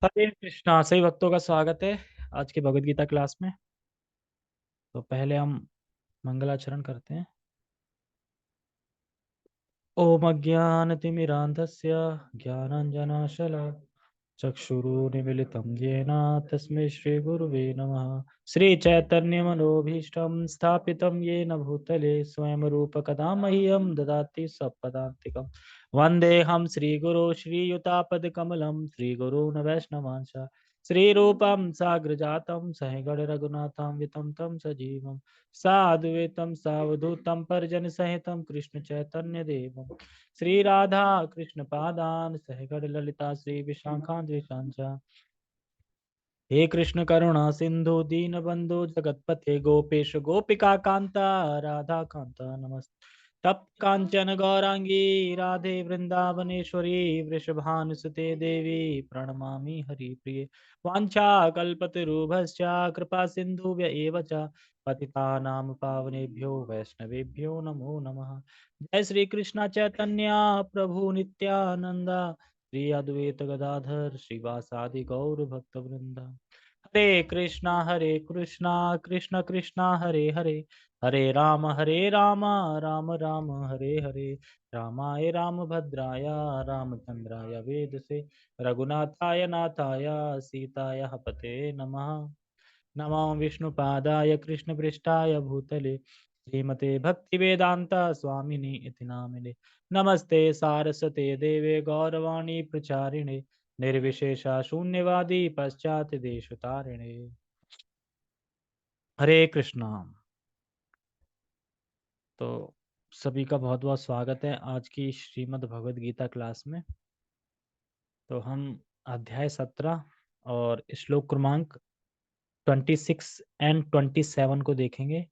हरे कृष्णा। सही भक्तों का स्वागत है आज की भगवद गीता क्लास में। तो पहले हम मंगलाचरण करते हैं। ओम अज्ञानतिमिरान्धस्य ज्ञानाञ्जनशला चक्षुरुन्मीलितं येन तस्मै श्रीगुरुवे नमः। श्रीचैतन्यमनोभीष्टं स्थापितं येन भूतले स्वयं रूपकदा मह्यं ददाति स्वपदान्तिकं। वन्देऽहं श्रीगुरो श्रीयुतापदकमलं श्रीगुरून् वैष्णवांश्च श्रीरूपं साग्रजातं सहगणरघुनाथं वितं तं सजीवं साद्वैतं सावधूतं परिजनसहितं कृष्ण चैतन्य देवं श्री राधा कृष्ण पादान सहगण ललिता श्री विशाखान्वेषांचा। हे कृष्ण करुणा सिंधु दीनबंधु जगतपते गोपेश गोपिका कांता राधा कांता नमस्ते। तप्त कांचन गौरांगी राधे वृंदावनेश्वरी वृषभानुसुते देवी प्रणमामि हरिप्रिये। वाञ्छा कल्पतरुभ्यश्च कृपा सिन्धुभ्य एव च पतितानां पावनेभ्यो वैष्णवेभ्यो नमो नमः। जय श्री कृष्ण चैतन्य प्रभु नित्यानंद श्री अद्वैत गदाधर श्रीवासादि गौर भक्त वृंदा। हरे कृष्णा कृष्ण कृष्णा हरे हरे हरे राम राम राम हरे हरे। रामाय रामभद्राय रामचंद्राय वेदसे रघुनाथाय नाथाय सीताय पते नमः। नमो विष्णुपादाय कृष्णपृष्ठाय भूतले श्रीमते भक्तिवेदांता स्वामिनि इति नामिने। नमस्ते सारस्वते देवे गौरवाणी प्रचारिणे निर्विशेषा शून्यवादी पश्चात देशतारिणे। हरे कृष्णा। तो सभी का बहुत बहुत स्वागत है आज की श्रीमद् भगवद गीता क्लास में। तो हम अध्याय 17 और श्लोक क्रमांक 26 एंड 27 को देखेंगे।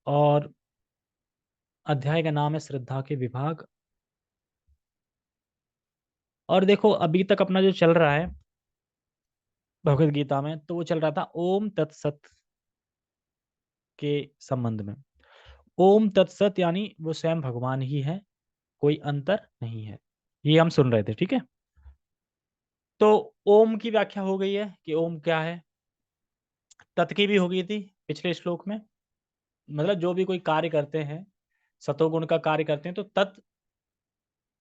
और अध्याय का नाम है श्रद्धा के विभाग। और देखो अभी तक अपना जो चल रहा है भगवद गीता में, तो वो चल रहा था ओम तत्सत के संबंध में। ओम तत्सत यानी वो स्वयं भगवान ही है, कोई अंतर नहीं है। ये हम सुन रहे थे, ठीक है। तो ओम की व्याख्या हो गई है कि ओम क्या है। तत् की भी हो गई थी पिछले श्लोक में। मतलब जो भी कोई कार्य करते हैं, सतोगुण का कार्य करते हैं, तो तत्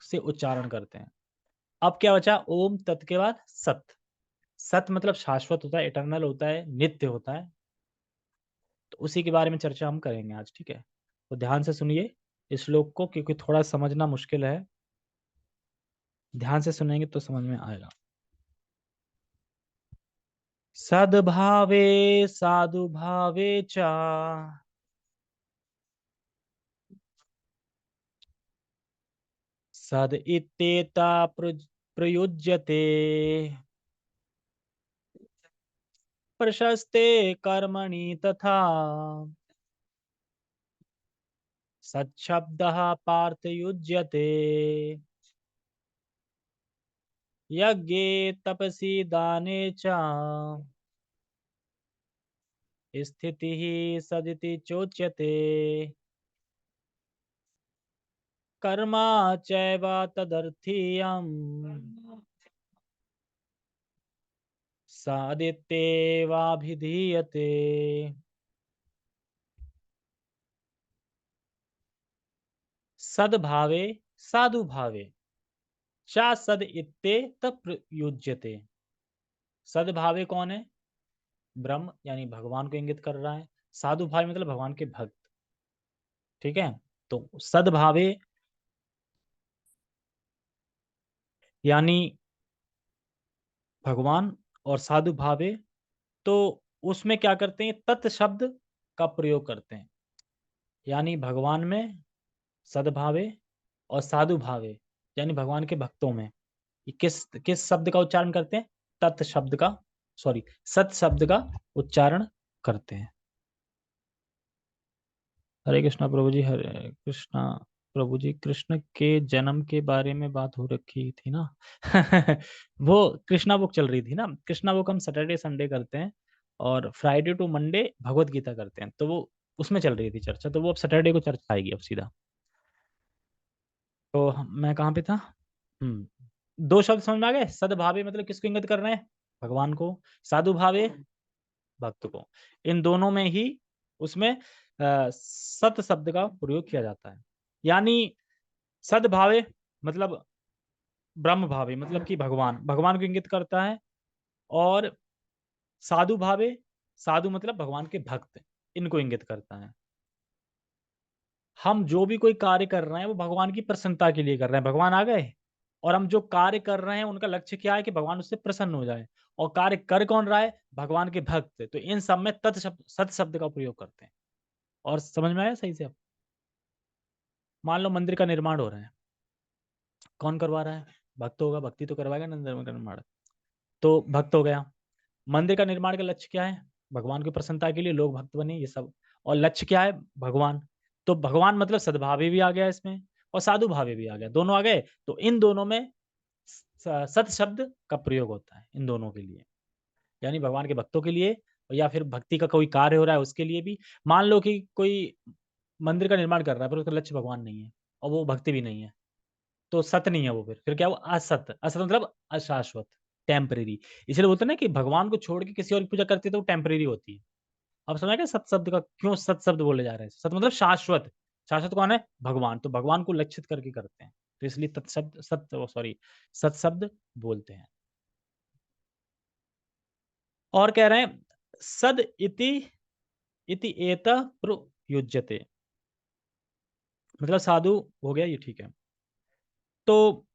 से उच्चारण करते हैं। अब क्या बचा, ओम तत् के बाद सत। सत मतलब शाश्वत होता है, इटर्नल होता है, नित्य होता है। तो उसी के बारे में चर्चा हम करेंगे आज, ठीक है। तो ध्यान से सुनिए इस श्लोक को, क्योंकि थोड़ा समझना मुश्किल है। ध्यान से सुनेंगे तो समझ में आएगा। सद्भावे साधु भावे च सद इत्येता प्रयुज्यते प्रशस्ते कर्मणि तथा सच्छब्दः पार्थ युज्यते यज्ञे तपसि दाने च स्थितिः सदिति चोच्यते कर्मा चैव तदर्थीयम् सादित्येवाभिधीयते। सद्भावे साधु भावे चा सद इत्ते प्रयुज्यते। सद्भावे कौन है? ब्रह्म यानी भगवान को इंगित कर रहा है। साधु भाव मतलब भगवान के भक्त, ठीक है। तो सद्भावे यानी भगवान, और साधु भावे तो उसमें क्या करते हैं, तत् शब्द का प्रयोग करते हैं। यानी भगवान में सद्भावे और साधु भावे यानी भगवान के भक्तों में ये किस किस शब्द का उच्चारण करते हैं? तत् शब्द का, सॉरी, सत शब्द का उच्चारण करते हैं। हरे कृष्णा प्रभु जी। हरे कृष्णा प्रभु जी। कृष्ण के जन्म के बारे में बात हो रखी थी ना। वो कृष्णा बुक चल रही थी ना। कृष्णा बुक हम सैटरडे संडे करते हैं और Friday to Monday Bhagavad Gita करते हैं। तो वो उसमें चल रही थी चर्चा, तो वो अब सैटरडे को चर्चा आएगी अब सीधा। तो मैं कहाँ पे था? हम्म दो शब्द समझ में आ गए। सद्भावे मतलब किसको इंगित कर रहे हैं? भगवान को। साधु भावे भक्त को। इन दोनों में ही उसमें सत शब्द का प्रयोग किया जाता है। यानी सद्भावे मतलब ब्रह्म भावे मतलब कि भगवान, भगवान को इंगित करता है। और साधु भावे, साधु मतलब भगवान के भक्त, इनको इंगित करता है। हम जो भी कोई कार्य कर रहे हैं वो भगवान की प्रसन्नता के लिए कर रहे हैं। भगवान आ गए और हम जो कार्य कर रहे हैं उनका लक्ष्य क्या है कि भगवान उससे प्रसन्न हो जाए। और कार्य कर कौन रहा है? भगवान के भक्त। तो इन सब में तत् शब्द, सत शब्द का प्रयोग करते हैं। और समझ में आया सही से? अब मान लो मंदिर का निर्माण हो रहा है, कौन करवा रहा है? भक्त होगा, भक्ति तो करवाएगा मंदिर का निर्माण। तो भक्त हो गया। मंदिर का निर्माण का लक्ष्य क्या है? भगवान की प्रसन्नता के लिए लोग भक्त बने, ये सब। और लक्ष्य क्या है? भगवान। तो भगवान मतलब सद्भावी भी आ गया इसमें और साधु भावी भी आ गया, दोनों आ गए। तो इन दोनों में सत शब्द का प्रयोग होता है इन दोनों के लिए। यानी भगवान के भक्तों के लिए या फिर भक्ति का कोई कार्य हो रहा है उसके लिए भी। मान लो कि कोई मंदिर का निर्माण कर रहा है पर उसका लक्ष्य भगवान नहीं है और वो भक्ति भी नहीं है, तो सत नहीं है वो। फिर क्या? वो असत। असत मतलब अशाश्वत, टेम्परेरी। इसलिए बोलते हैं ना कि भगवान को छोड़ के किसी और की पूजा करते हैं तो वो टेम्परेरी होती है। अब समझ क्या सत शब्द का क्यों सत शब्द बोले जा रहे हैं? सत मतलब शाश्वत। शाश्वत कौन है? भगवान। तो भगवान को लक्षित करके करते हैं, तो इसलिए तत्शब्द सत शब्द बोलते हैं। और कह रहे हैं सद इति इति एत प्रयुज्यते, मतलब साधु हो गया ये, ठीक है। तो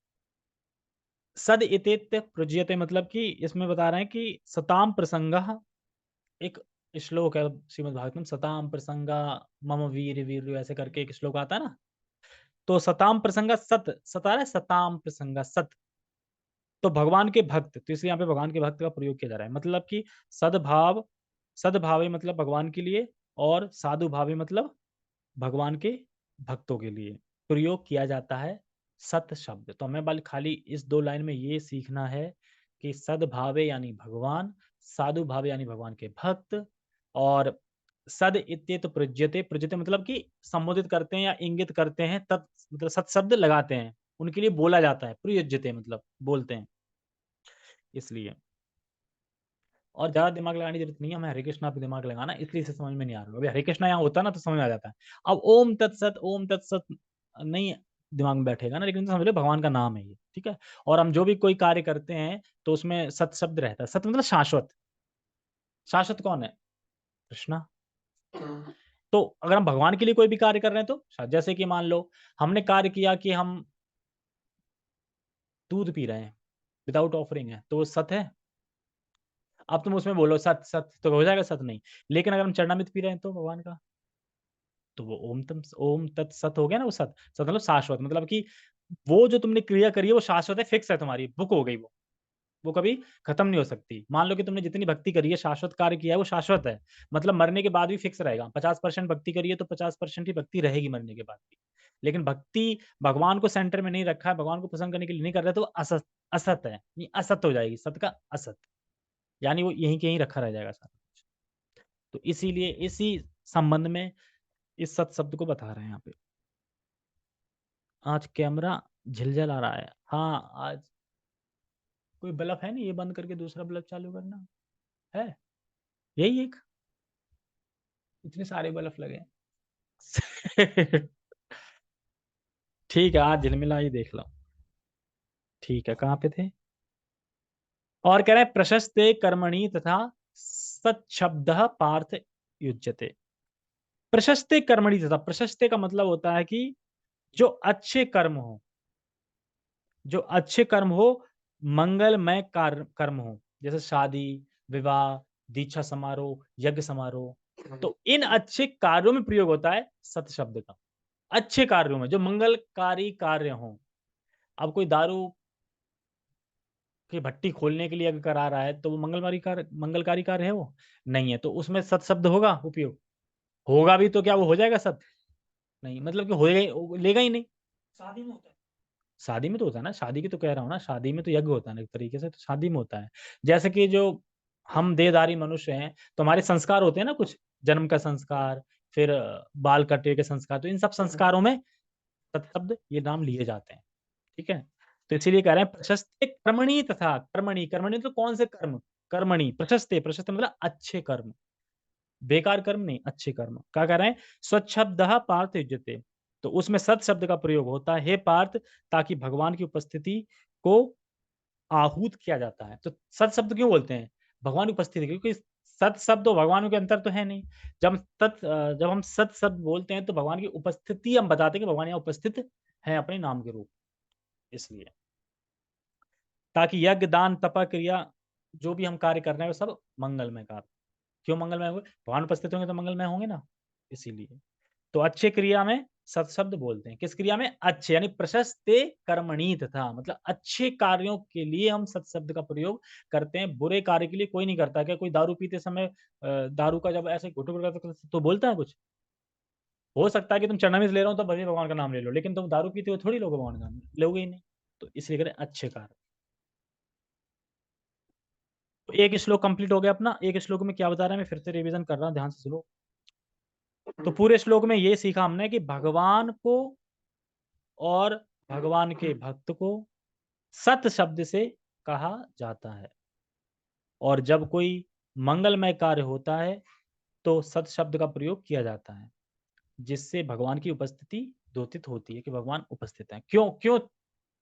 सद इतित प्रयुज्यते मतलब कि इसमें बता रहे हैं कि सताम प्रसंगः, एक श्लोक है श्रीमद् भागवत में, सताम प्रसंगा मम वीर वीर ऐसे करके एक श्लोक आता है ना। तो सताम प्रसंगा सत, सता है सताम प्रसंगा सत। तो भगवान के भक्त, तो इसलिए यहाँ पे भगवान के भक्त का प्रयोग किया जा रहा है। मतलब कि सद्भाव, सद्भावी मतलब भगवान के लिए, और साधु भावी मतलब भगवान के भक्तों के लिए प्रयोग किया जाता है सत शब्द। तो हमें बल खाली इस दो लाइन में ये सीखना है कि सद्भावे यानी भगवान, साधु भावे यानी भगवान के भक्त, और सद इत्येत प्रज्यते, प्रज्यते मतलब कि संबोधित करते हैं या इंगित करते हैं, तत् मतलब सत शब्द लगाते हैं, उनके लिए बोला जाता है। प्रयुज्यते मतलब बोलते हैं, इसलिए। और ज्यादा दिमाग लगाने की जरूरत नहीं है, हमें हरे कृष्णा पे दिमाग लगाना, इसलिए इसे समझ में नहीं आ रहा। अभी हरे कृष्णा यहाँ होता ना तो समझ में आ जाता है। अब ओम तत्सत नहीं दिमाग में बैठेगा ना, लेकिन समझ लो भगवान का नाम है ये, ठीक है। और हम जो भी कोई कार्य करते हैं तो उसमें सत शब्द रहता है। सत मतलब शाश्वत। शाश्वत कौन है? कृष्णा। तो अगर हम भगवान के लिए कोई भी कार्य कर रहे हैं तो जैसे कि मान लो हमने कार्य किया कि हम दूध पी रहे हैं, विदाउट ऑफरिंग है, तो वो सत है। अब तुम उसमें बोलो सत सत तो हो जाएगा सत नहीं। लेकिन अगर हम चरणामृत पी रहे हैं तो भगवान का, तो वो ओम तत् सत हो गया ना। वो सत, सत मतलब शाश्वत, मतलब कि वो जो तुमने क्रिया करी है वो शाश्वत है, फिक्स है, तुम्हारी बुक हो गई वो कभी खत्म नहीं हो सकती। मान लो कि तुमने जितनी भक्ति करी है, शाश्वत कार्य किया है, वो शाश्वत है, मतलब मरने के बाद भी फिक्स रहेगा। 50% भक्ति करी है तो 50% ही भक्ति रहेगी मरने के बाद भी। लेकिन भक्ति भगवान को सेंटर में नहीं रखा है, भगवान को प्रसन्न करने के लिए नहीं कर रहा है, तो वो असत, असत है, ये असत हो जाएगी, सत का असत। यानी वो यहीं के यहीं रखा रह जाएगा सारा कुछ। तो इसीलिए इसी संबंध में इस सत शब्द को बता रहे हैं यहाँ पे। आज कैमरा झिलझिल आ रहा है। हाँ, आज कोई बल्ब है नहीं, ये बंद करके दूसरा बल्ब चालू करना है, यही एक, इतने सारे बल्ब लगे हैं। ठीक है, आज झिलमिला ही देख लो। ठीक है, कहाँ पे थे? और कह रहे हैं प्रशस्ते कर्मणि तथा सच्छब्द पार्थ युज्यते। प्रशस्ते कर्मणि तथा, प्रशस्ते का मतलब होता है कि जो अच्छे कर्म हो, जो अच्छे कर्म हो, मंगलमय कर्म हो, जैसे शादी, विवाह, दीक्षा समारोह, यज्ञ समारोह। तो इन अच्छे कार्यों में प्रयोग होता है सत शब्द का। अच्छे कार्यों में जो मंगलकारी कार्य हो। अब कोई दारू की भट्टी खोलने के लिए अगर करा रहा है तो वो मंगलकारी कार्य है? वो नहीं है, तो उसमें सत शब्द होगा उपयोग। होगा भी तो क्या वो हो जाएगा सत? नहीं, मतलब कि होएगा ही, लेगा ही नहीं। शादी में होता है, शादी में तो होता है ना, शादी की तो कह रहा हूँ ना, शादी में तो यज्ञ होता है ना एक तरीके से, तो शादी में होता है। जैसे कि जो हम देहधारी मनुष्य हैं तो हमारे संस्कार होते हैं ना कुछ, जन्म का संस्कार, फिर बाल कटे के संस्कार, तो इन सब संस्कारों में सत्शब्द ये नाम लिए जाते हैं, ठीक है। तो इसीलिए कह रहे हैं प्रशस्ते कर्मणि तथा कर्मणि, कर्मणि तो कौन से कर्म, कर्मणि प्रशस्ते, प्रशस्ते मतलब अच्छे कर्म, बेकार कर्म नहीं, अच्छे कर्म। क्या कह रहे हैं? स्वच्छब्दः पार्थ युज्यते, तो उसमें सत शब्द का प्रयोग होता है, हे पार्थ, ताकि भगवान की उपस्थिति को आहूत किया जाता है। तो सत शब्द क्यों बोलते हैं? भगवान की उपस्थिति, क्योंकि सत शब्द और भगवान के अंतर तो है नहीं। जब हम सत शब्द बोलते हैं तो भगवान की उपस्थिति हम बताते हैं कि भगवान यहाँ उपस्थित हैं अपने नाम के रूप, इसलिए। ताकि यज्ञ, दान, तप, क्रिया जो भी हम कार्य कर रहे हैं वो सब मंगलमय कार्य। क्यों मंगलमय होंगे? भगवान उपस्थित होंगे तो मंगलमय होंगे ना, इसीलिए। तो अच्छे क्रिया में सत शब्द बोलते हैं। किस क्रिया में? अच्छे, यानी प्रशस्ते कर्मणि तथा, मतलब अच्छे कार्यों के लिए हम सत शब्द का प्रयोग करते हैं, बुरे कार्य के लिए कोई नहीं करता। क्या कोई दारू पीते समय दारू का जब ऐसे घुट-घुट करता है तो बोलता है कुछ? हो सकता है कि तुम चरणामृत ले रहे हो तो भले भगवान का नाम ले लो, लेकिन तुम दारू पीते हो थोड़ी लोगे भगवान का नाम, लोगे ही नहीं। तो इसलिए कह रहे हैं अच्छे कार्य। तो एक श्लोक कंप्लीट हो गया अपना। एक श्लोक में क्या बता रहा है, मैं फिर से रिवीजन कर रहा हूँ, ध्यान से सुनो। तो पूरे श्लोक में ये सीखा हमने कि भगवान को और भगवान के भक्त को सत शब्द से कहा जाता है, और जब कोई मंगलमय कार्य होता है तो सत शब्द का प्रयोग किया जाता है, जिससे भगवान की उपस्थिति द्योतित होती है कि भगवान उपस्थित हैं। क्यों क्यों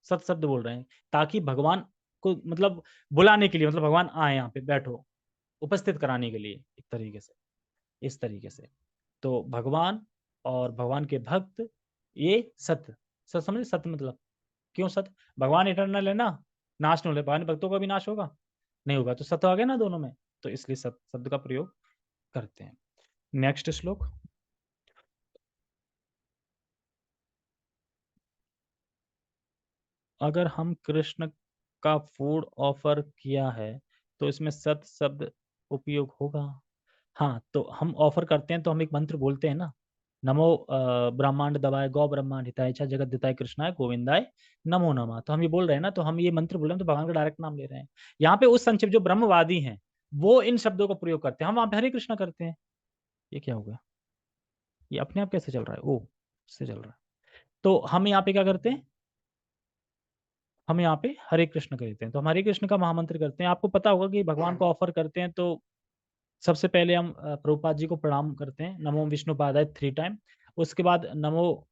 सत शब्द बोल रहे हैं? ताकि भगवान को, मतलब बुलाने के लिए, मतलब भगवान आए यहाँ पे बैठो, उपस्थित कराने के लिए, एक तरीके से, इस तरीके से। तो भगवान और भगवान के भक्त, ये सत, सत समझे? सत मतलब क्यों सत? भगवान इटर्नल है ना, नाश नहीं होते, भगवान भक्तों का भी नाश होगा नहीं होगा, तो सत आ गया ना दोनों में, तो इसलिए सत शब्द का प्रयोग करते हैं। नेक्स्ट श्लोक। अगर हम कृष्ण का फूड ऑफर किया है तो इसमें सत शब्द उपयोग होगा। हाँ, तो हम ऑफर करते हैं तो हम एक मंत्र बोलते हैं ना, नमो ब्रह्मांड दबाए गौ ब्रह्मांड हिताय च जगत दिताय कृष्णाय गोविंदाय नमो नमः। तो हम ये बोल रहे हैं ना, तो हम ये मंत्र बोल रहे हैं तो भगवान का डायरेक्ट नाम ले रहे हैं। यहाँ पे उस संक्षिप्त जो ब्रह्मवादी हैं वो इन शब्दों का प्रयोग करते हैं, हम वहां पे हरे कृष्णा करते हैं। ये क्या हो गया? ये अपने आप कैसे चल रहा है? ओ, इससे चल रहा है। तो हम यहाँ पे क्या करते हैं? हम यहाँ पे हरे कृष्ण कहते हैं, तो हम हरे कृष्ण का महामंत्र करते हैं। आपको पता होगा कि भगवान को ऑफर करते हैं तो सबसे पहले हम प्रभुपाद जी को प्रणाम करते हैं, नमो विष्णुपादाय 3 टाइम। उसके बाद नमो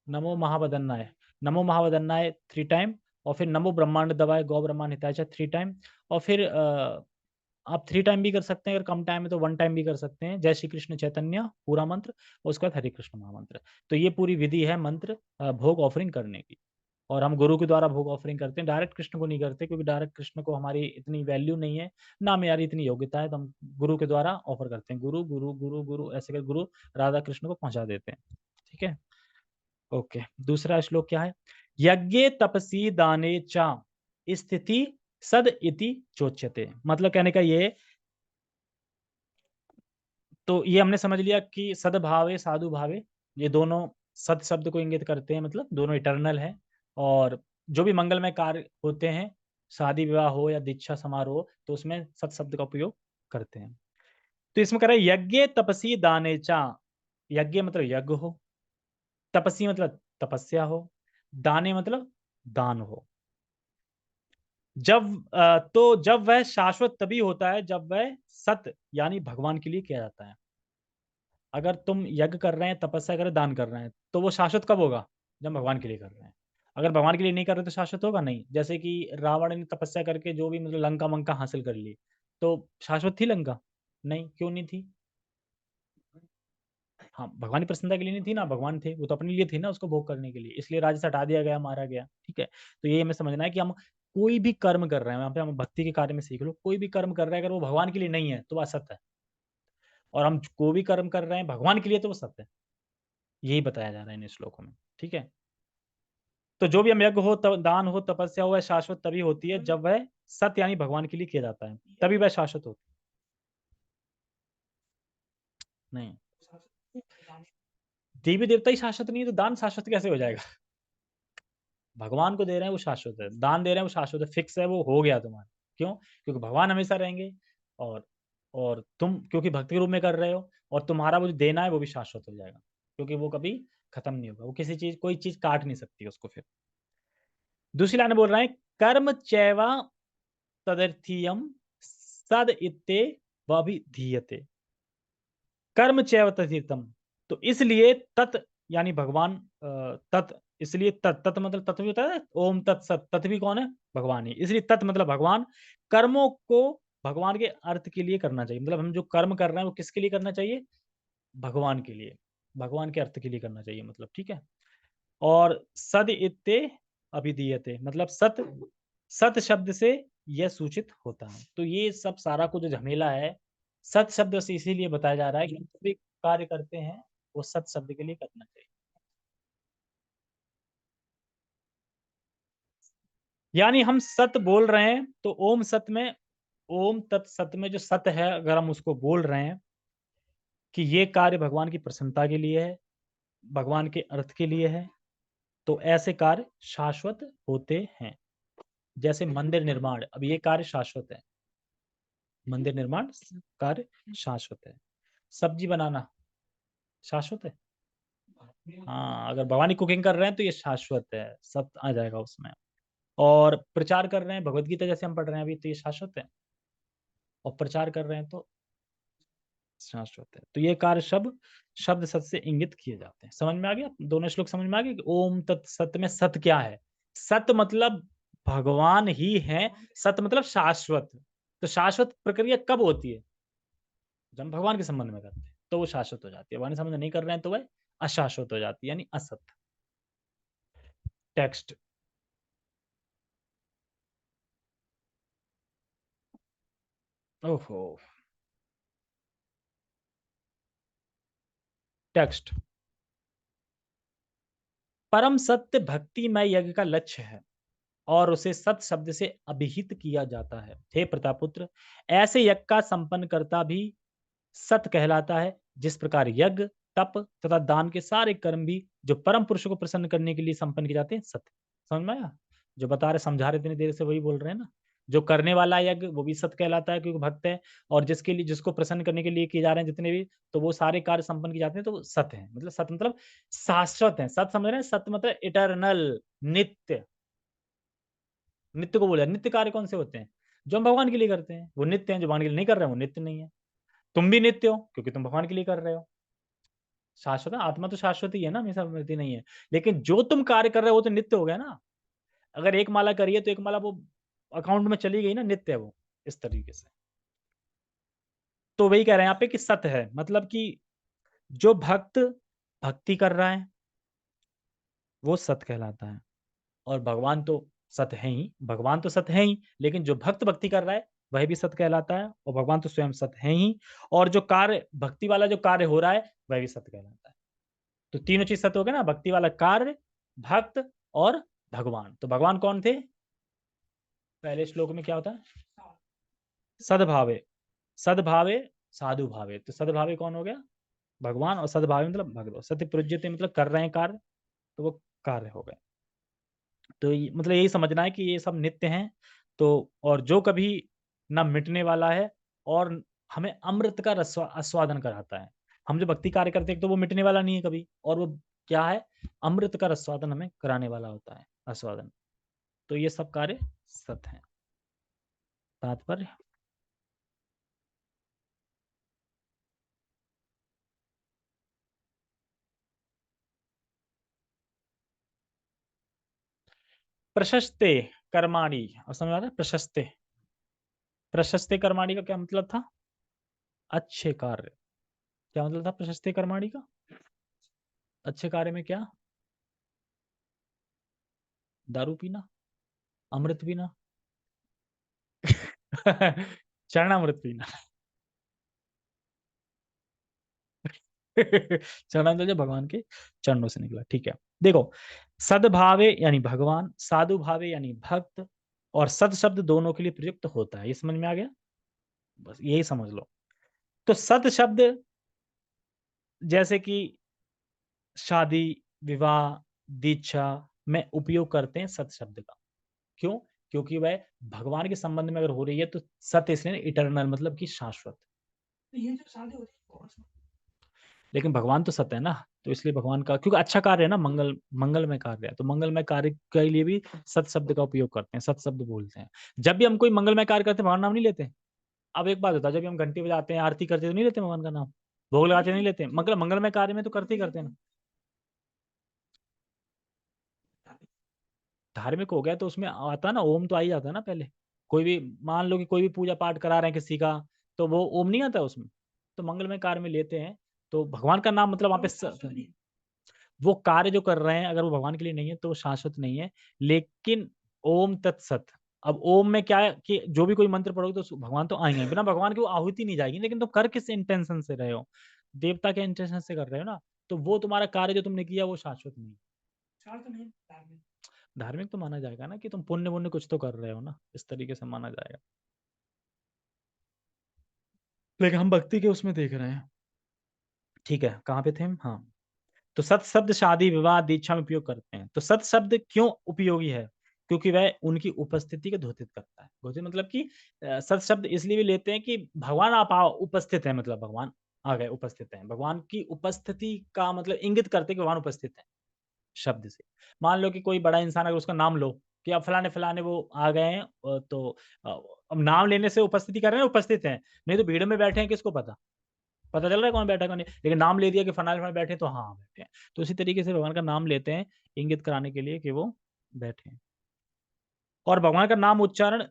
नमो महावदन्नाय, नमो महावदन्नाय 3 टाइम, और फिर नमो ब्रह्मांड दवाय गौ ब्रह्मांड हिताय च 3 टाइम, और फिर आप 3 टाइम भी कर सकते हैं, अगर कम टाइम है तो 1 टाइम भी कर सकते हैं। जय श्री कृष्ण चैतन्य पूरा मंत्र, और उसके बाद हरे कृष्ण महामंत्र। तो ये पूरी विधि है मंत्र भोग ऑफरिंग करने की। और हम गुरु के द्वारा भोग ऑफरिंग करते हैं, डायरेक्ट कृष्ण को नहीं करते, क्योंकि डायरेक्ट कृष्ण को हमारी इतनी वैल्यू नहीं है, ना हमारी इतनी योग्यता है, तो हम गुरु के द्वारा ऑफर करते हैं। गुरु गुरु गुरु गुरु ऐसे कर गुरु राधा कृष्ण को पहुंचा देते हैं। ठीक है, ओके। दूसरा श्लोक क्या है? यज्ञे तपसी दाने चा स्थिति सद इति चोच्यते, मतलब कहने का ये, तो ये हमने समझ लिया कि सद्भावे साधु भावे, ये दोनों सद शब्द को इंगित करते हैं, मतलब दोनों इटर्नल है। और जो भी मंगलमय कार्य होते हैं, शादी विवाह हो या दीक्षा समारोह हो, तो उसमें सत शब्द का उपयोग करते हैं। तो इसमें कह रहे हैं यज्ञ तपसी दाने चा, यज्ञ मतलब यज्ञ हो, तपसी मतलब तपस्या हो, दाने मतलब दान हो। तो जब वह शाश्वत तभी होता है जब वह सत यानी भगवान के लिए किया जाता है। अगर तुम यज्ञ कर रहे हैं, तपस्या कर रहे हैं, दान कर रहे हैं, तो वो शाश्वत कब होगा? जब भगवान के लिए कर रहे हैं। अगर भगवान के लिए नहीं कर रहे तो शाश्वत होगा नहीं। जैसे कि रावण ने तपस्या करके जो भी, मतलब लंका मंका हासिल कर ली, तो शाश्वत थी लंका? नहीं, क्यों नहीं थी? हाँ, भगवान की प्रसन्नता के लिए नहीं थी ना, भगवान थे, वो तो अपने लिए थे ना, उसको भोग करने के लिए, इसलिए राज्य से हटा दिया गया, मारा गया। ठीक है, तो ये हमें समझना है कि हम कोई भी कर्म कर रहे हैं, यहाँ पे हम भक्ति के कार्य में सीख लो, कोई भी कर्म कर रहे हैं अगर वो भगवान के लिए नहीं है तो वो असत है, और हम कोई भी कर्म कर रहे हैं भगवान के लिए तो वो सत्य है। यही बताया जा रहा है इन श्लोकों में। ठीक है, तो जो भी हम यज्ञ हो, दान हो, तपस्या हो, वह शाश्वत तभी होती है जब वह सत्य यानी भगवान के लिए किया जाता है, तभी वह शाश्वत होती है। नहीं, देवी देवता ही शाश्वत नहीं है तो दान शाश्वत कैसे हो जाएगा? भगवान को दे रहे हैं वो शाश्वत है, दान दे रहे हैं वो शाश्वत है, फिक्स है, वो हो गया तुम्हारा। क्यों? क्योंकि भगवान हमेशा रहेंगे, और तुम क्योंकि भक्ति के रूप में कर रहे हो, और तुम्हारा वो जो देना है वो भी शाश्वत हो जाएगा, क्योंकि वो कभी खत्म नहीं होगा, वो किसी चीज, कोई चीज काट नहीं सकती उसको फिर। दूसरी लाइन में बोल रहे हैं कर्म चैवा तदर्थीयम सद इत्ते वभिधीयते। कर्म चैव तदर्थीयम, तो इसलिए तत् यानी भगवान, तत् इसलिए तत् मतलब तत्व होता है, ओम तत्सत, तत् भी कौन है, भगवान ही, इसलिए तत् मतलब भगवान। कर्मों को भगवान के अर्थ के लिए करना चाहिए, मतलब हम जो कर्म कर रहे हैं वो किसके लिए करना चाहिए, भगवान के लिए, भगवान के अर्थ के लिए करना चाहिए, मतलब ठीक है। और सद इत्ते अभिधीयते मतलब सत, सत शब्द से यह सूचित होता है। तो ये सब सारा कुछ जो झमेला है सत शब्द से इसीलिए बताया जा रहा है कि हम जो भी कार्य करते हैं वो सत शब्द के लिए करना चाहिए। यानी हम सत बोल रहे हैं तो ओम सत में, ओम तत्सत में जो सत है अगर हम उसको बोल रहे हैं कि ये कार्य भगवान की प्रसन्नता के लिए है, भगवान के अर्थ के लिए है, तो ऐसे कार्य शाश्वत होते हैं। जैसे मंदिर निर्माण, अब ये कार्य शाश्वत है, मंदिर निर्माण कार्य शाश्वत है। सब्जी बनाना शाश्वत है, हाँ अगर भगवान की कुकिंग कर रहे हैं तो ये शाश्वत है, सब आ जाएगा उसमें। और प्रचार कर रहे हैं भगवत गीता जैसे हम पढ़ रहे हैं अभी, तो ये शाश्वत है, और प्रचार कर रहे हैं तो शाश्वत है। तो ये कार्य शब्द शब्द सत से इंगित किए जाते हैं। समझ में आ गया, दोनों श्लोक समझ में आ गया कि ओम तत् सत में सत क्या है, सत मतलब भगवान ही है, सत मतलब शाश्वत। तो शाश्वत प्रक्रिया कब होती है, जब हम भगवान के संबंध में करते हैं तो वो शाश्वत हो जाती है, भगवान के संबंध नहीं कर रहे हैं तो वह अशाश्वत हो जाती है, यानी असत। टेक्स्ट, ओहो, टेक्स्ट, परम सत्य भक्तिमय यज्ञ का लक्ष्य है और उसे सत शब्द से अभिहित किया जाता है। हे प्रतापुत्र, ऐसे यज्ञ का संपन्न करता भी सत कहलाता है, जिस प्रकार यज्ञ, तप तथा दान के सारे कर्म भी जो परम पुरुष को प्रसन्न करने के लिए संपन्न किए जाते हैं, सत्य। समझ में आया, जो बता रहे समझा रहे इतनी देर से वही बोल रहे हैं ना। जो करने वाला यज्ञ वो भी सत्य कहलाता है क्योंकि भक्त है, और जिसके लिए जिसको प्रसन्न करने के लिए किए जा रहे हैं जितने भी, तो वो सारे कार्य संपन्न किए जाते हैं, तो वो सत्य है, मतलब सत्य मतलब शाश्वत है। सत्य समझ रहे हैं, सत्य मतलब इटर्नल, नित्य। नित्य को बोला, नित्य कार्य कौन से होते हैं, जो हम भगवान के लिए करते हैं वो नित्य हैं, जो भगवान के लिए नहीं कर रहे हैं वो नित्य नहीं है। तुम भी नित्य हो क्योंकि तुम भगवान के लिए कर रहे हो। शाश्वत है, आत्मा तो शाश्वत ही है ना, हमेशा मृत्यु नहीं है। लेकिन जो तुम कार्य कर रहे हो वो तो नित्य हो गया ना। अगर एक माला करिए तो एक माला वो अकाउंट में चली गई ना, नित्य है वो, इस तरीके से। तो वही कह रहे हैं यहाँ पे कि सत्य है, मतलब कि जो भक्त भक्ति कर रहा है वो सत्य कहलाता है। और भगवान तो सत्य है ही, भगवान तो सत्य है ही, लेकिन जो भक्त भक्ति कर रहा है वह भी सत्य कहलाता है, और भगवान तो स्वयं सत्य है ही। और जो कार्य भक्ति वाला जो कार्य हो रहा है वह भी सत्य कहलाता है। तो तीनों चीज सत्य हो गया ना, भक्ति वाला कार्य, भक्त और भगवान। तो भगवान कौन थे, पहले श्लोक में क्या होता है, सद्भावे, सद्भावे साधु भावे। तो सद्भावे कौन हो गया, भगवान, और सद्भावे मतलब भगवत, सत्य प्रज्यते मतलब कर रहे हैं कार्य, तो वो कार्य हो गए। तो मतलब यही समझना है कि ये सब नित्य हैं। तो और जो कभी ना मिटने वाला है, और हमें अमृत का आस्वादन कराता है। हम जो भक्ति कार्य करते हैं तो वो मिटने वाला नहीं है कभी, और वो क्या है, अमृत का आस्वादन हमें कराने वाला होता है, आस्वादन। तो ये सब कार्य सत्य है। तात्पर्य, प्रशस्ते कर्माणि, और समझ आ रहा है, प्रशस्ते, प्रशस्ते कर्माणि का क्या मतलब था, अच्छे कार्य। क्या मतलब था प्रशस्ते कर्माणि का, अच्छे कार्य में क्या, दारू पीना, अमृत पीना, चरणामृत पीना। चरणामृत जो भगवान के चरणों से निकला, ठीक है। देखो, सद्भावे यानी भगवान, साधु भावे यानी भक्त, और सद शब्द दोनों के लिए प्रयुक्त होता है। ये समझ में आ गया, बस यही समझ लो। तो सत शब्द जैसे कि शादी, विवाह, दीक्षा में उपयोग करते हैं सत शब्द का। क्यों, क्योंकि वह भगवान के संबंध में अगर हो रही है तो सत्य इसलिए इटर्नल मतलब कि शाश्वत। तो ये जो शादी होती है लेकिन भगवान तो सत्य है ना, तो इसलिए भगवान का, क्योंकि अच्छा कार्य है ना, मंगलमय कार्य है, तो मंगलमय कार्य के लिए भी सत शब्द का उपयोग करते हैं, सत शब्द बोलते हैं। जब भी हम कोई मंगलमय कार्य करते हैं, भगवान नाम नहीं लेते। अब एक बात होता है, जब भी हम घंटी बजाते हैं, आरती करते हैं, तो नहीं लेते भगवान का नाम, भोग लगाते नहीं लेते, मतलब मंगलमय कार्य में तो करते ही करते हैं ना। धार्मिक हो गया तो उसमें आता ना, ओम तो आ ही जाता है ना पहले। कोई भी, मान लो कि कोई भी पूजा पाठ करा रहे हैं किसी का, तो वो ओम नहीं आता उसमें, तो मंगलमय कार्य में लेते हैं। तो भगवान का नाम मतलब वहाँ पे वो कार्य जो कर रहे हैं, अगर वो भगवान के लिए नहीं है तो वो शाश्वत नहीं है। लेकिन ओम तत्सत, अब ओम में क्या है कि जो भी कोई मंत्र पढ़ोगे तो भगवान तो आएंगे, बिना भगवान के वो आहुति नहीं जाएगी। लेकिन तुम कर किस इंटेंशन से रहे हो, देवता के इंटेंशन से कर रहे हो ना, तो वो तुम्हारा कार्य जो तुमने किया वो शाश्वत नहीं है। धार्मिक तो माना जाएगा ना, कि तुम पुण्य पुण्य कुछ तो कर रहे हो ना, इस तरीके से माना जाएगा। लेकिन हम भक्ति के उसमें देख रहे हैं। ठीक है, कहाँ पे थे हम? हाँ। तो सत शब्द शादी विवाह दीक्षा में उपयोग करते हैं। तो सत शब्द क्यों उपयोगी है? क्योंकि वह उनकी उपस्थिति को द्योतित करता है। द्योतित मतलब कि सत शब्द इसलिए भी लेते हैं कि भगवान आप आओ, उपस्थित है, मतलब भगवान आ गए, उपस्थित है। भगवान की उपस्थिति का मतलब इंगित करते हैं कि भगवान उपस्थित है शब्द से। मान लो कि कोई बड़ा इंसान, अगर उसका नाम लो कि अब फलाने-फलाने वो आ गए हैं, तो अ, अब नाम लेने से उपस्थिति कर रहे हैं, उपस्थित हैं। नहीं तो भीड़ में बैठे हैं, किसको पता? पता चल रहा है कौन बैठा है कौन नहीं, लेकिन नाम ले दिया कि फलाने-फलाने बैठे हैं, तो हाँ, बैठे हैं। तो इसी तरीके से भगवान का नाम लेते हैं, इंगित कराने के लिए कि वो बैठे हैं। और भगवान का नाम उच्चारण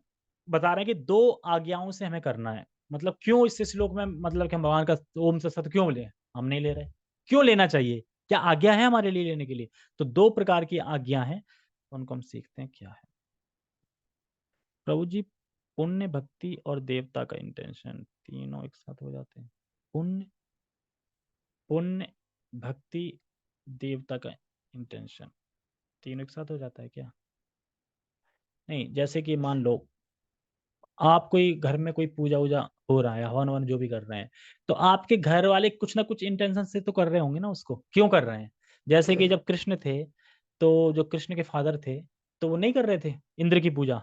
बता रहे हैं कि 2 आज्ञाओं से हमें करना है। मतलब क्यों इस श्लोक में, मतलब कि हम भगवान का ओम तत्सत क्यों लें? हम नहीं ले रहे। क्यों लेना चाहिए? क्या आज्ञा है हमारे लिए लेने के लिए? तो 2 प्रकार की आज्ञा हैं, उनको हम सीखते हैं क्या है। प्रभु जी, पुण्य, भक्ति और देवता का इंटेंशन तीनों एक साथ हो जाते हैं। पुण्य, पुण्य, भक्ति, देवता का इंटेंशन तीनों एक साथ हो जाता है क्या? नहीं, जैसे कि मान लो आप कोई घर में कोई पूजा-वूजा हो रहा है, हवन-ववन जो भी कर रहे हैं, तो आपके घर वाले कुछ ना कुछ इंटेंशन से तो कर रहे होंगे ना उसको, क्यों कर रहे हैं? जैसे कि जब कृष्ण थे, तो जो कृष्ण के फादर थे, तो वो नहीं कर रहे थे इंद्र की पूजा,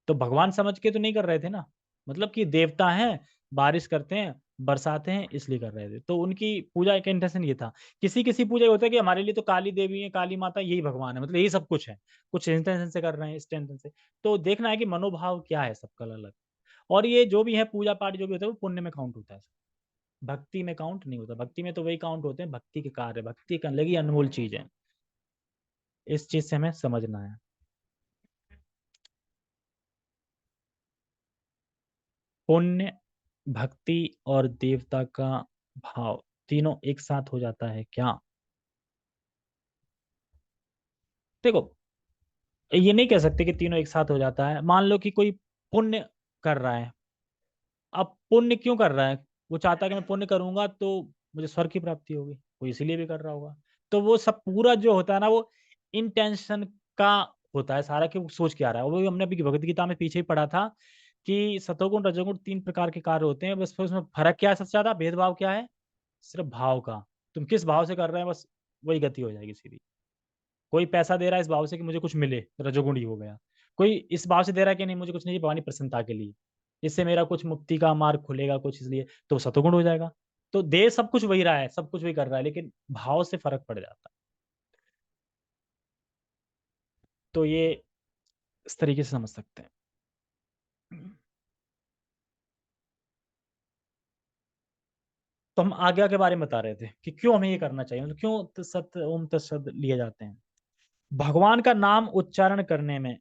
तो भगवान समझ के तो नहीं कर रहे थे ना, मतलब कि देवता हैं, बारिश करते हैं, बरसाते हैं, इसलिए कर रहे थे। तो उनकी पूजा का इंटेंशन ये था। किसी-किसी पूजा होता है कि हमारे लिए तो काली देवी है, काली माता यही भगवान है, मतलब यही सब कुछ है। कुछ इंटेंशन से कर रहे हैं, इस टेंशन से। तो देखना है कि मनोभाव क्या है सबका अलग-अलग। और ये जो भी है पूजा-पाठ जो भी होता है वो पुण्य में काउंट होता है। भक्ति में काउंट नहीं होता। भक्ति में तो वही काउंट होते हैं भक्ति के कार्य। भक्ति एक अलग ही अनमोल चीज़ है। इस चीज़ से हमें समझना है। पुण्य, भक्ति और देवता का भाव तीनों एक साथ हो जाता है क्या? देखो, ये नहीं कह सकते कि तीनों एक साथ हो जाता है। मान लो कि कोई पुण्य कर रहा है। अब पुण्य क्यों कर रहा है? वो चाहता है कि मैं पुण्य करूँगा तो मुझे स्वर्ग की प्राप्ति होगी। वो इसीलिए भी कर रहा होगा। तो वो सब पूरा जो होता है ना, वो इंटेंशन का होता है सारा, कि वो सोच क्या रहा है। वो भी हमने अभी भगवद गीता में पीछे ही पढ़ा था कि सतोगुण, रजोगुण 3 प्रकार के कार्य होते हैं। बस फिर उसमें फ़र्क क्या है सबसे ज़्यादा? भेदभाव क्या है? सिर्फ़ भाव का। तुम किस भाव से कर रहे हैं, बस वही गति हो जाएगी सीधी। कोई पैसा दे रहा है इस भाव से कि मुझे कुछ मिले, रजोगुणी हो गया। कोई इस भाव से दे रहा है कि नहीं, मुझे कुछ नहीं, भगवान की प्रसन्नता के लिए। इससे मेरा कुछ मुक्ति का मार्ग खुलेगा कुछ, इसलिए तो सतोगुण हो जाएगा। तो दे सब कुछ वही रहा है, सब कुछ वही कर रहा है, लेकिन भाव से फ़र्क पड़ जाता है। तो ये इस तरीके से समझ सकते हैं। तो हम आज्ञा के बारे में बता रहे थे कि क्यों हमें ये करना चाहिए, मतलब क्यों तत्सत ओम तत्सत लिए जाते हैं। भगवान का नाम उच्चारण करने में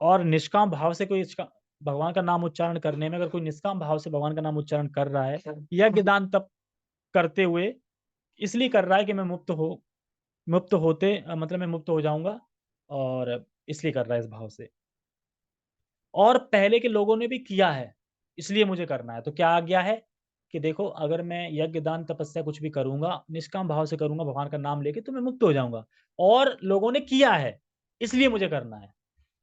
और निष्काम भाव से कोई भगवान का नाम उच्चारण करने में, अगर कोई निष्काम भाव से भगवान का नाम उच्चारण कर रहा है, यज्ञ दान तप करते हुए इसलिए कर रहा है कि मैं मुक्त होते मतलब मैं मुक्त हो जाऊँगा, और इसलिए कर रहा है इस भाव से। और पहले के लोगों ने भी किया है, इसलिए मुझे करना है। तो क्या आज्ञा है कि देखो, अगर मैं यज्ञ, दान, तपस्या कुछ भी करूँगा, निष्काम भाव से करूँगा भगवान का नाम लेके, तो मैं मुक्त हो जाऊँगा, और लोगों ने किया है, इसलिए मुझे करना है।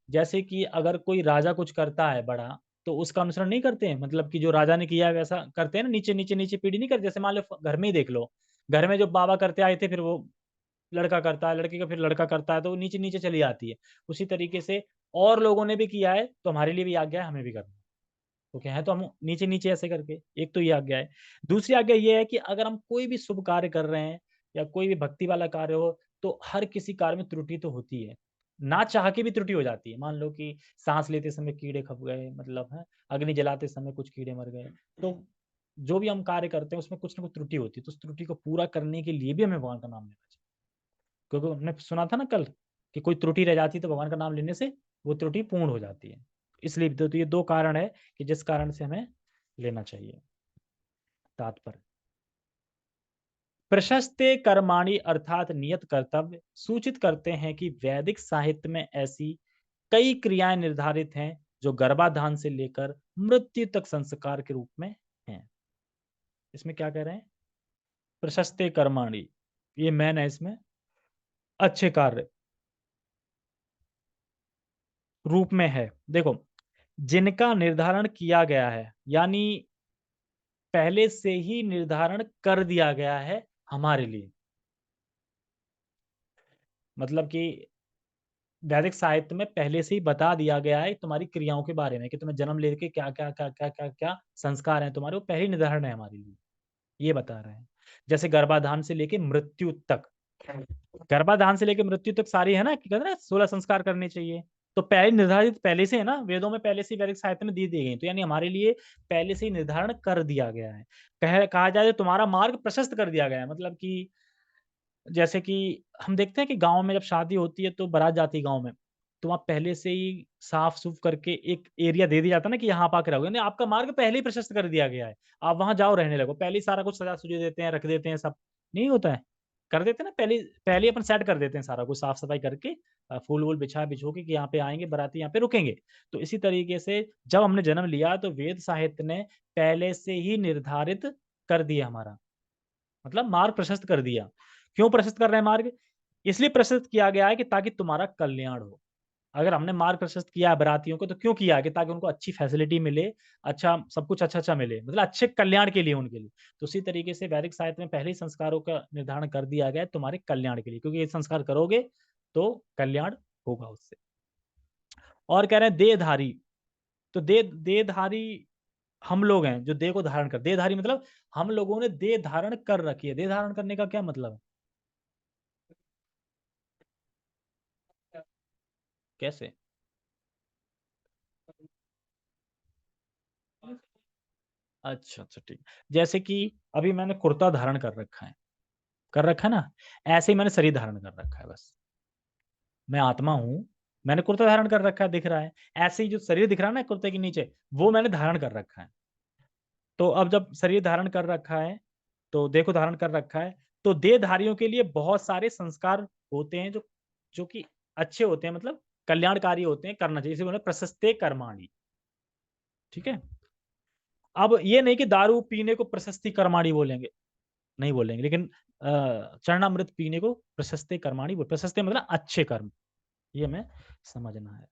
जैसे कि अगर कोई राजा कुछ करता है बड़ा, तो उसका अनुसरण नहीं करते हैं, मतलब कि जो राजा ने किया है वैसा करते हैं ना, नीचे पीढ़ी नहीं करते। जैसे मान लो घर में ही देख लो, घर में जो बाबा करते आए थे, फिर वो लड़का करता है, लड़के का फिर लड़का करता है, तो वो नीचे-नीचे चली आती है। उसी तरीके से और लोगों ने भी किया है, तो हमारे लिए भी आ गया है, हमें भी करना है। तो क्या है, तो हम नीचे नीचे ऐसे करके, एक तो ये आज्ञा है। दूसरी आज्ञा ये है कि अगर हम कोई भी शुभ कार्य कर रहे हैं या कोई भी भक्ति वाला कार्य हो, तो हर किसी कार्य में त्रुटि तो होती है, ना चाह के भी त्रुटि हो जाती है। मान लो कि सांस लेते समय कीड़े खप गए, मतलब है, अग्नि जलाते समय कुछ कीड़े मर गए, तो जो भी हम कार्य करते हैं उसमें कुछ ना कुछ त्रुटि होती है, तो उस त्रुटि को पूरा करने के लिए भी हमें भगवान का नाम लेना चाहिए। क्योंकि हमने सुना था ना कल कि कोई त्रुटि रह जाती है तो भगवान का नाम लेने से वो त्रुटि पूर्ण हो जाती है। इसलिए तो ये दो कारण है कि जिस कारण से हमें लेना चाहिए। तात्पर्य, प्रशस्ते कर्माणि अर्थात नियत कर्तव्य सूचित करते हैं कि वैदिक साहित्य में ऐसी कई क्रियाएं निर्धारित हैं जो गर्भाधान से लेकर मृत्यु तक संस्कार के रूप में हैं। इसमें क्या कह रहे हैं? प्रशस्ते कर्माणि, ये मैन है इसमें, अच्छे कार्य रूप में है। देखो, जिनका निर्धारण किया गया है, यानी पहले से ही निर्धारण कर दिया गया है हमारे लिए। मतलब कि वैदिक साहित्य में पहले से ही बता दिया गया है तुम्हारी क्रियाओं के बारे में कि तुम्हें जन्म लेके क्या क्या क्या क्या क्या क्या संस्कार हैं तुम्हारे, वो पहले ही निर्धारण है हमारे लिए, ये बता रहे हैं। जैसे गर्भाधान से लेके मृत्यु तक, गर्भाधान से लेके मृत्यु तक सारी है ना, कि कहते हैं ना 16 संस्कार करने चाहिए, तो पहले निर्धारित पहले से है ना, वेदों में पहले से ही वैदिक साहित्य में दी दी गई, तो यानी हमारे लिए पहले से ही निर्धारण कर दिया गया है। कहा जाए तो तुम्हारा मार्ग प्रशस्त कर दिया गया है, मतलब कि जैसे कि हम देखते हैं कि गाँव में जब शादी होती है तो बारात जाती है गाँव में, तो वहाँ पहले से ही साफ-सूफ करके एक एरिया दे दिया जाता है ना कि यहाँ आप आके रहोगे, यानी आपका मार्ग पहले ही प्रशस्त कर दिया गया है। आप वहाँ जाओ रहने लगो, पहले ही सारा कुछ सजा-सुजी देते हैं, रख देते हैं सब, नहीं होता है? कर देते हैं ना, पहले पहले ही अपन सेट कर देते हैं सारा कुछ साफ-सफाई करके, फूल-वूल बिछा-बिछो के कि यहाँ पे आएँगे बाराती, यहाँ पे रुकेंगे। तो इसी तरीके से जब हमने जन्म लिया तो वेद साहित्य ने पहले से ही निर्धारित कर दिया हमारा, मतलब मार्ग प्रशस्त कर दिया। क्यों प्रशस्त कर रहे हैं मार्ग? इसलिए प्रशस्त किया गया है कि ताकि तुम्हारा कल्याण हो। अगर हमने मार्ग प्रशस्त किया है बारातियों को तो क्यों किया है? कि ताकि उनको अच्छी फैसिलिटी मिले, अच्छा सब कुछ अच्छा-अच्छा मिले, मतलब अच्छे कल्याण के लिए उनके लिए। तो उसी तरीके से वैदिक साहित्य में पहले ही संस्कारों का निर्धारण कर दिया गया है तुम्हारे कल्याण के लिए, क्योंकि ये संस्कार करोगे तो कल्याण होगा उससे। और कह रहे हैं देहधारी, तो देहधारी हम लोग हैं जो देह को धारण कर, देहधारी मतलब हम लोगों ने देह धारण कर रखी है। देह धारण करने का क्या मतलब है? कैसे? अच्छा, अच्छा ठीक। जैसे कि अभी मैंने कुर्ता धारण कर रखा है ना? ऐसे ही मैंने शरीर धारण कर रखा है बस। मैं आत्मा हूँ, मैंने कुर्ता धारण कर रखा है, दिख रहा है। ऐसे ही जो शरीर दिख रहा है ना कुर्ते के नीचे, वो मैंने धारण कर रखा है। तो अब जब शरीर धारण कर रखा है, तो देह को धारण कर रखा है, तो देहधारियों के लिए बहुत सारे संस्कार होते हैं जो जो कि अच्छे होते हैं, मतलब कल्याणकारी होते हैं, करना चाहिए। इसे बोले प्रशस्ते कर्माणि, ठीक है? अब ये नहीं कि दारू पीने को प्रशस्ति कर्माणि बोलेंगे, नहीं बोलेंगे, लेकिन चरणामृत पीने को प्रशस्ते कर्माणि बोल, प्रशस्ते मतलब अच्छे कर्म, ये हमें समझना है।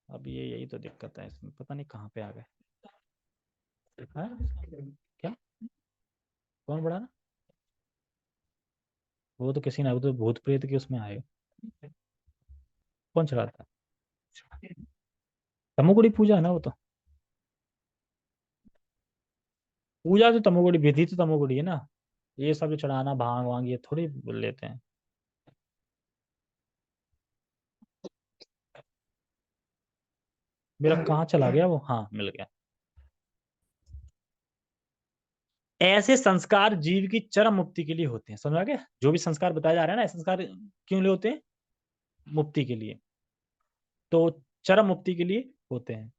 अब ये यही तो दिक्कत है इसमें, पता नहीं कहाँ पे आ गए। हाँ? क्या? कौन बढ़ा ना? वो तो किसी ने, वो तो भूत प्रेत की उसमें आएगा। कौन चढ़ाता है? तमोगुड़ी पूजा है ना वो तो। पूजा तो तमोगुड़ी, विधि तो तमोगुड़ी है ना। ये सब जो चढ़ाना भांग वांग ये थोड़ी बोल लेते हैं। मेरा कहाँ चला गया वो, हाँ मिल गया। ऐसे संस्कार जीव की चरम मुक्ति के लिए होते हैं, समझ आ गया? जो भी संस्कार बताया जा रहा है ना, ऐसे संस्कार क्यों लिए होते हैं? मुक्ति के लिए। तो चरम मुक्ति के लिए होते हैं।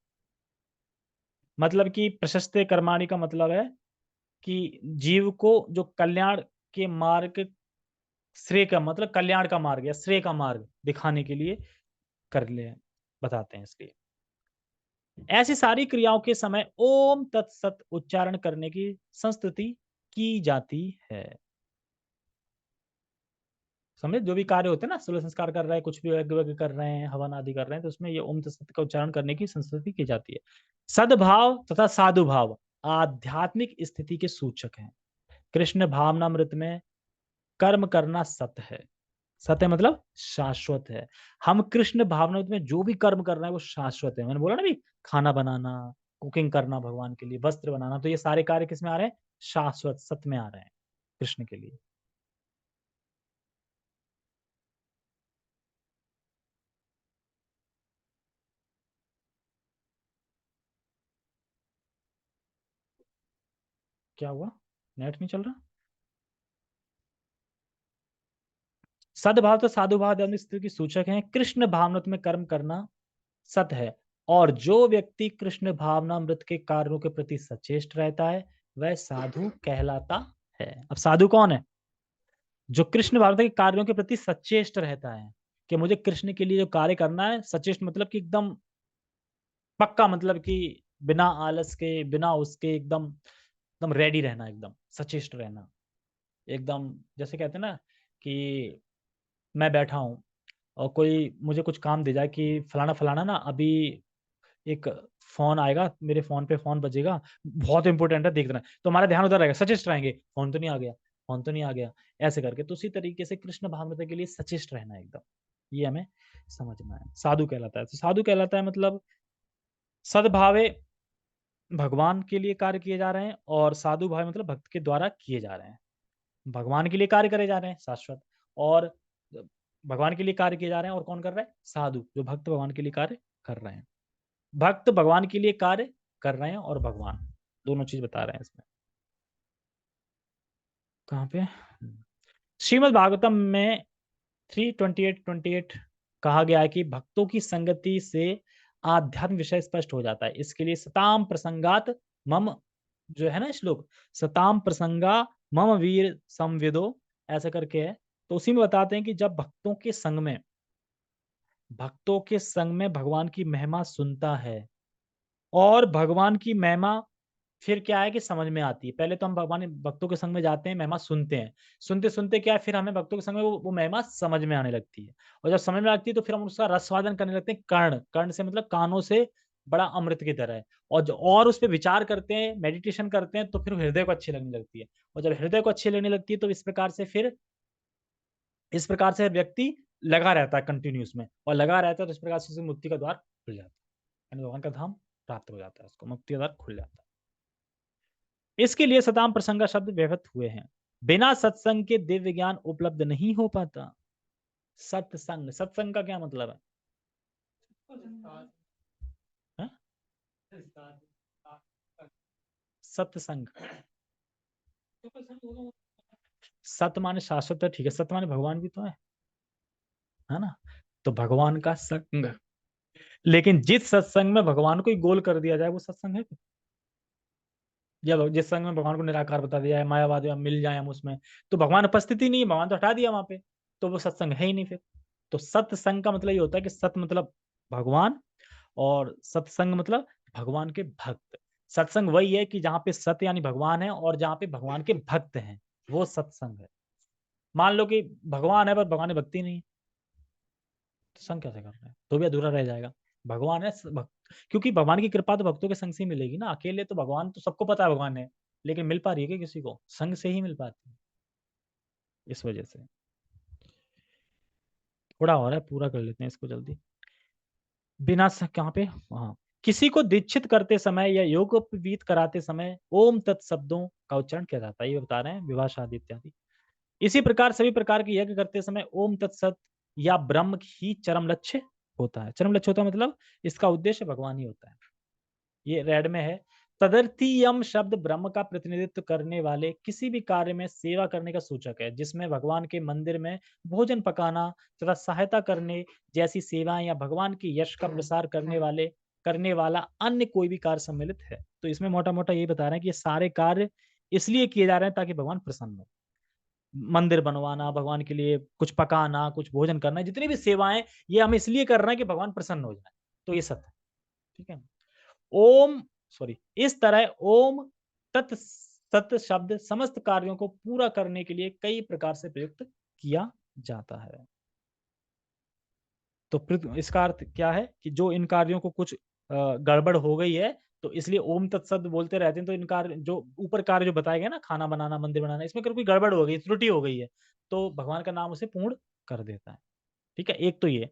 मतलब कि प्रशस्ते कर्माणि का मतलब है कि जीव को जो कल्याण के मार्ग, श्रेय का मतलब कल्याण का मार्ग या श्रेय का मार्ग दिखाने के लिए कर ले, बताते हैं इसलिए। ऐसी सारी क्रियाओं के समय ओम तत्सत उच्चारण करने की संस्तुति की जाती है। समझे? जो भी कार्य होते हैं ना, सूर्य संस्कार कर रहे हैं, कुछ भी यज्ञ वज्ञ कर रहे हैं, हवन आदि कर रहे हैं, तो उसमें ये ओम तत्सत का उच्चारण करने की संस्तुति की जाती है। सद्भाव तथा साधुभाव आध्यात्मिक स्थिति के सूचक हैं। कृष्ण भावनामृत में कर्म करना सत है, सत्य मतलब शाश्वत है। हम कृष्ण भावनामृत में जो भी कर्म कर रहे हैं वो शाश्वत है। मैंने बोला ना अभी, खाना बनाना, कुकिंग करना भगवान के लिए, वस्त्र बनाना, तो ये सारे कार्य किसमें आ रहे हैं? शाश्वत सत्य में आ रहे हैं कृष्ण के लिए। क्या हुआ? नेट नहीं चल रहा? सद्भाव तो साधु भाव आदि स्थिति की सूचक है। कृष्ण भावनामृत में कर्म करना सत्य है। और जो व्यक्ति कृष्ण भावनामृत के कार्यों के प्रति सचेष्ट रहता है वह साधु कहलाता है। अब साधु कौन है? जो कृष्ण भावनामृत के कार्यों के प्रति सचेष्ट रहता है, कि मुझे कृष्ण के लिए जो कार्य करना है, सचेष्ट मतलब कि एकदम पक्का, मतलब कि बिना आलस के, बिना उसके, एकदम एकदम रेडी रहना, एकदम सचेष्ट रहना, एकदम जैसे कहते हैं ना कि मैं बैठा हूँ और कोई मुझे कुछ काम दे जाए कि फलाना फलाना ना अभी एक फ़ोन आएगा, मेरे फ़ोन पे फ़ोन बजेगा, बहुत इम्पोर्टेंट है, देख देना। तो हमारा ध्यान उधर रहेगा, सचेष्ट रहेंगे, फ़ोन तो नहीं आ गया, फ़ोन तो नहीं आ गया, ऐसे करके। तो उसी तरीके से कृष्ण भावनामृत के लिए सचेष्ट रहना एकदम, ये हमें समझना है। साधु कहलाता है। तो साधु कहलाता है मतलब सद्भावे भगवान के लिए कार्य किए जा रहे हैं, और साधु भाव मतलब भक्त के द्वारा किए जा रहे हैं। भगवान के लिए कार्य करे जा रहे हैं शाश्वत, और भगवान के लिए कार्य किए जा रहे हैं, और कौन कर रहा है? साधु, जो भक्त भगवान के लिए कार्य कर रहे हैं। भक्त भगवान के लिए कार्य कर रहे हैं और भगवान, दोनों चीज बता रहे हैं इसमें। कहाँ पे? श्रीमद् भागवतम में 3:28-28 कहा गया है कि भक्तों की संगति से आध्यात्म विषय स्पष्ट हो जाता है। इसके लिए सताम प्रसंगात मम, जो है ना श्लोक, सताम प्रसंगा मम वीर संविदो, ऐसा करके है। तो उसी में बताते हैं कि जब भक्तों के संग में भगवान की महिमा सुनता है, और भगवान की महिमा फिर क्या है कि समझ में आती है। पहले तो हम भगवान भक्तों के संग में जाते हैं, महिमा सुनते हैं, सुनते सुनते क्या है, फिर हमें भक्तों के संग में वो महिमा समझ में आने लगती है। और जब समझ में आती है तो फिर हम उसका रसवादन करने लगते हैं। कर्ण, कर्ण से मतलब कानों से, बड़ा अमृत की तरह है। और उस पर विचार करते हैं, मेडिटेशन करते हैं, तो फिर हृदय को अच्छी लगने लगती है। और जब हृदय को अच्छी लगने लगती है तो इस प्रकार से व्यक्ति लगा रहता है कंटिन्यूस में, और लगा रहता है तो इस प्रकार से उसे मुक्ति का द्वार खुल जाता है, यानी भगवान का धाम प्राप्त हो जाता है, उसको मुक्ति का द्वार खुल जाता है। इसके लिए सताम प्रसंगा शब्द व्यवहित हुए हैं। बिना सत्संग के दिव्य ज्ञान उपलब्ध नहीं हो पाता। सत्संग, सत्संग का क्या मतलब है? हाँ? सत्संग, सत माने शाश्वत है, ठीक है, सत माने भगवान भी तो है ना? तो भगवान का संग, लेकिन जिस सत्संग में भगवान को ही गोल कर दिया जाए वो सत्संग है? या जिस संग में भगवान को निराकार बता दिया है, मायावाद में मिल जाए हम उसमें, तो भगवान उपस्थिति नहीं है, भगवान तो हटा दिया वहां पे, तो वो सत्संग है ही नहीं फिर। तो सत्संग का मतलब ये होता है कि सत मतलब भगवान, और सत्संग मतलब भगवान के भक्त। सत्संग वही है कि जहाँ पे सत्य यानी भगवान है, और जहाँ पे भगवान के भक्त हैं, वो सत्संग है। मान लो कि भगवान है पर भगवान की भक्ति नहीं है, तो संग कैसे कर रहे हैं? तो भी अधूरा रह जाएगा। भगवान है क्योंकि भगवान की कृपा तो भक्तों के संग से ही मिलेगी ना। अकेले तो भगवान तो सबको पता है भगवान है, लेकिन मिल पा रही है क्या किसी को? संग से ही मिल पाती है। इस वजह से थोड़ा और है, पूरा कर लेते हैं इसको जल्दी। कहाँ पे? हाँ। किसी को दीक्षित करते समय या योगोपवीत कराते समय ओम तत् शब्दों का उच्चारण किया जाता है, ये बता रहे हैं, विवाह शादी इत्यादि। इसी प्रकार सभी प्रकार के यज्ञ करते समय ओम तत्सत या ब्रह्म ही चरम लक्ष्य होता है। चरम लक्ष्य होता है मतलब इसका उद्देश्य भगवान ही होता है। ये रेड में है। तदर्थीयम शब्द ब्रह्म का प्रतिनिधित्व करने वाले किसी भी कार्य में सेवा करने का सूचक है, जिसमें भगवान के मंदिर में भोजन पकाना तथा सहायता करने जैसी सेवाएं, या भगवान के यश का प्रसार करने वाला अन्य कोई भी कार्य सम्मिलित है। तो इसमें मोटा मोटा ये बता रहे हैं कि ये सारे कार्य इसलिए किए जा रहे हैं ताकि भगवान प्रसन्न हो। मंदिर बनवाना, भगवान के लिए कुछ पकाना, कुछ भोजन करना, जितनी भी सेवाएं, ये हम इसलिए कर रहे हैं कि भगवान प्रसन्न हो जाए। तो ये सत्य, ठीक है। ओम, सॉरी, इस तरह ओम तत् सत शब्द समस्त कार्यों को पूरा करने के लिए कई प्रकार से प्रयुक्त किया जाता है। तो इसका अर्थ क्या है कि जो इन कार्यों को कुछ गड़बड़ हो गई है, तो इसलिए ओम तत्सत बोलते रहते हैं। तो इन कार्य जो ऊपर कार्य जो बताए गए ना, खाना बनाना, मंदिर बनाना, इसमें अगर कोई गड़बड़ हो गई, त्रुटि हो गई है, तो भगवान का नाम उसे पूर्ण कर देता है। ठीक है, एक तो ये।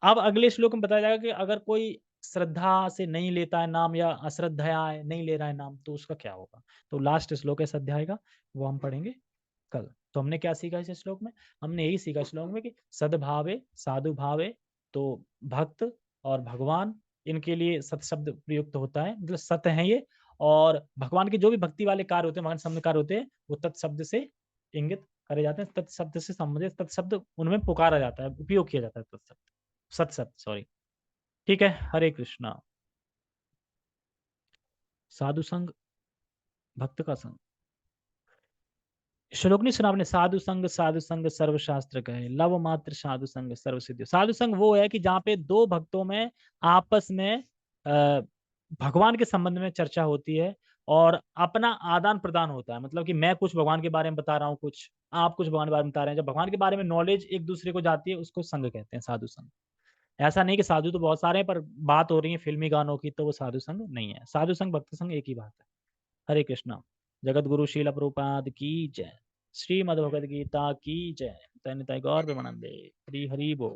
अब अगले श्लोक में बताया जाएगा कि अगर कोई श्रद्धा से नहीं लेता है नाम या अश्रद्धया है, नहीं ले रहा है नाम, तो उसका क्या होगा? तो लास्ट श्लोक है इस अध्याय का, वो हम पढ़ेंगे कल। तो हमने क्या सीखा इस श्लोक में? हमने यही सीखा इस श्लोक में कि सद्भावे, साधु भावे, तो भक्त और भगवान, इनके लिए सत शब्द प्रयुक्त होता है, मतलब सत्य है ये। और भगवान के जो भी भक्ति वाले कार्य होते हैं, भगवान सामने कार्य होते हैं, वो तत्शब्द से इंगित करे जाते हैं, तत्शब्द से संबंधित, तत्शब्द उनमें पुकारा जाता है, उपयोग किया जाता है तत्शब्द, सत्शब्द, सॉरी। ठीक है, हरे कृष्णा। साधु संग, भक्त का संग। श्लोक नहीं सुना आपने? साधु संग सर्वशास्त्र कहे, लव मात्र साधु संग सर्व सिद्धि। साधु संग वो है कि जहाँ पे दो भक्तों में आपस में भगवान के संबंध में चर्चा होती है और अपना आदान प्रदान होता है, मतलब कि मैं कुछ भगवान के बारे में बता रहा हूँ, कुछ आप कुछ भगवान के बारे में बता रहे हैं, जब भगवान के बारे में नॉलेज एक दूसरे को जाती है, उसको संग कहते हैं, साधु संग। ऐसा नहीं कि साधु तो बहुत सारे हैं, पर बात हो रही है फिल्मी गानों की, तो वो साधु संग नहीं है। साधु संग भक्त संग एक ही बात है। हरे कृष्णा। जगत गुरु शील प्रभुपाद की जय। श्रीमद् भगवद गीता की जय। तैन तय गौर प्रेमानंदे। हरि हरि बोल।